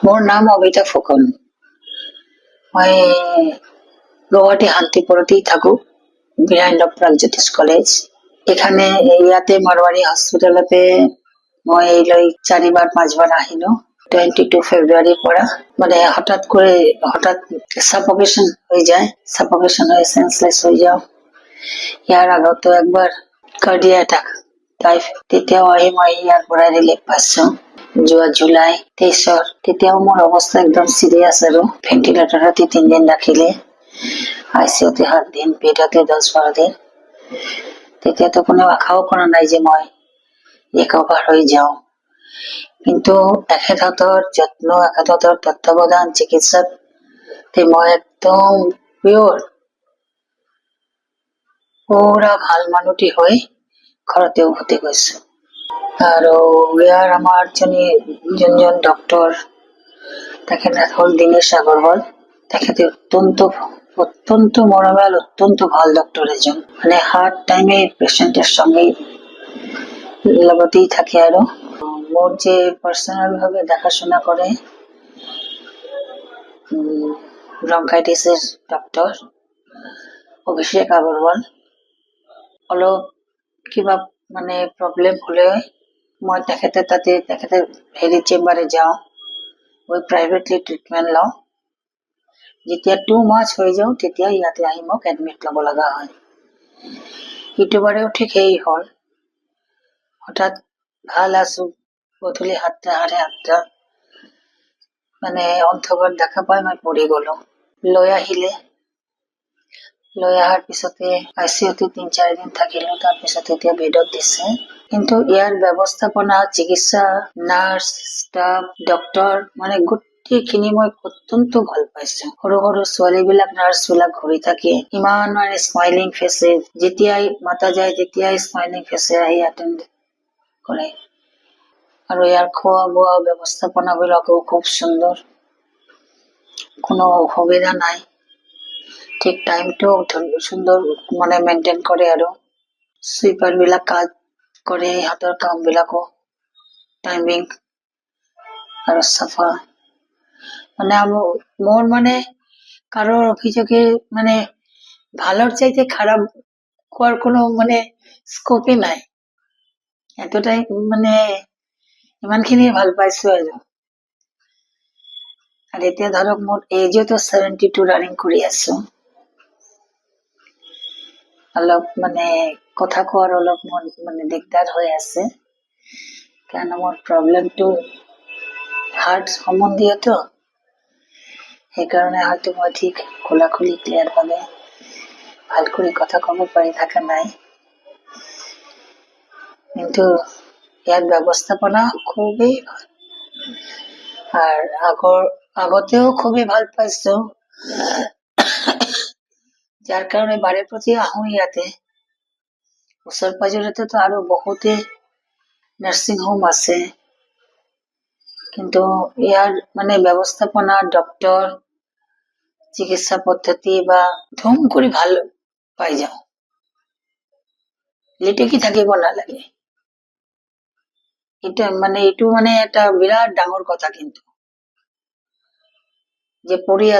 মোৰ নাম অবিতা ফুকন। মই গুৱাহাটী শান্তিপুৰতেই থাকো, বিহাইণ্ড অফ প্ৰাগজ্যোতিষ কলেজ। এখানে ইয়াতে মাৰওয়াৰি হস্পিটেলতে মই এইলৈ 4-5 বাৰ আহিলো। 22 ফেব্ৰুৱাৰীৰ পৰা মানে হঠাৎ সাফোকেশন হৈ যায়, সাফোকেশন হৈ সেন্সলেস হৈ যাওঁ। ইয়াৰ আগতো একবাৰ কাৰ্ডিয়া এটাক তেতিয়াও আহি মই ইয়াৰ পৰা ৰিলিফ পাইছো যোৱা জুলাই 23-ৰ। তেতিয়াও মোৰ অৱস্থা একদম চিৰিয়াছ আৰু ভেন্টিলেটৰত 3 দিন ৰাখিলে, আইচিইউতে 7 দিন, বেডতে 10-12 দিন। তেতিয়াতো কোনো আশাও কৰা নাই যে মই ৰিকভাৰ হৈ যাওঁ, কিন্তু এখেতৰ যত্ন, এখেতৰ তত্ত্বাৱধান চিকিৎসাত মই একদম পুৰা ভাল মানুহটি হৈ ঘৰতে উভতি গৈছো। আৰু ইয়াৰ আমাৰ যোনজন ডক্টৰ, তেখেত হ'ল দীনেশ আগৰৱাল। তেখেতে অত্যন্ত মৰমীয়াল, অত্যন্ত ভাল ডক্টৰ এজন। মানে হাৰ্ট টাইমে পেশেন্টেৰ সঙ্গে লগতেই থাকে। আৰু মোৰ যে পার্সোনাল ভাবে দেখাশোনা করে ব্রঙ্কাইটিসের ডক্টর অভিষেক আগরওয়াল। অলপ কিবা মানে প্রবলেম হলে মই তেখেতের চেম্বারে যাওঁ, গৈ প্ৰাইভেটলি ট্ৰিটমেণ্ট লওঁ। যেতিয়া টু মাছ হৈ যাওঁ তেতিয়া ইয়াতে আহি মোক এডমিট ল'ব লগা হয়। ইটোবাৰেও ঠিক সেই হ'ল। হঠাৎ ভাল আছো, গধূলি 7টা, মানে অন্ধকার দেখা পাই মই পৰি গলো। লৈ অহাৰ পিছতে আইচিইউতে 3-4 দিন থাকিলো। তাৰপিছত এতিয়া বেডত দিছে। কিন্তু ইয়াৰ ব্যৱস্থাপনা, চিকিৎসা, নাৰ্ছ, ষ্টাফ, ডক্টৰ মানে গোটেইখিনি মই অত্যন্ত ভাল পাইছো। সৰু সৰু ছোৱালী বিলাক, নাৰ্ছ বিলাক ঘূৰি থাকে, ইমান মানে স্মাইলিং ফেচে, যেতিয়াই মাতা যায় তেতিয়াই স্মাইলিং ফেচে আহি এটেণ্ড কৰে। আৰু ইয়াৰ খোৱা বোৱা ব্যৱস্থাপনা বিলাকো খুব সুন্দৰ, কোনো অসুবিধা নাই। ঠিক টাইমটো সুন্দৰ মানে মেইনটেইন কৰে। আৰু সুইপাৰ বিলাক কাজ কৰে, হাতৰ কাম বিলাকো টাইমিং আৰু চাফা। মানে মোৰ মানে কাৰোৰ অভিযোগে মানে ভালোৰ চাইতে খাৰাপ হওয়াৰ কোনো মানে স্কোপই নাই। এতটাই মানে ইমানখিনি ভাল পাইছো। আৰু এতিয়া ধৰক মোৰ এজো তো 72 ৰানিং কৰি আছো। অলপ মানে কথা কোৱাৰ অলপ মানে দিগদাৰ হৈ আছে, কাৰণ মোৰ প্ৰব্লেমটো হাৰ্ট সম্বন্ধীয়তো। সেইকাৰণে হয়তো মই ঠিক খোলাখুলি ক্লিয়াৰ ভাবে ভাল কৰে কথা কব পাৰি থাকা নাই। কিন্তু ইয়াৰ ব্যবস্থাপনা খুবই ভাল। আৰ আগতেও খুবই ভাল পাইছো, যাৰ কাৰণে বাৰে প্ৰতি আহো ইয়াতে। ওচৰ পাজৰতে তো আৰু বহুতে নাৰ্সিং হোম আছে, কিন্তু ইয়াৰ মানে ব্যবস্থাপনা, ডক্টৰ, চিকিৎসা পদ্ধতি বা ধুম কৰি ভাল পাই যাওঁ, লিটিকি থাকিব নালাগে। এইটো মানে এটা বিৰাট ডাঙৰ কথা। কিন্তু যে পড়িয়ে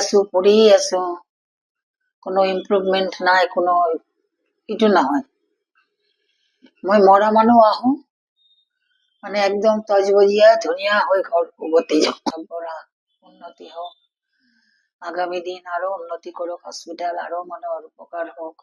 আছো, কোনো ইম্প্ৰুভমেন্ট নাই, কোনো এইটো নহয়। মই মৰা মানুহ আহো মানে একদম তজবজিয়া ধুনীয়া হৈ ঘৰ উভতি যাওঁ। উন্নতি হোক, আগামী দিন আৰো উন্নতি কৰুক হসপিটাল, আৰো মানুহৰ উপকাৰ হোক।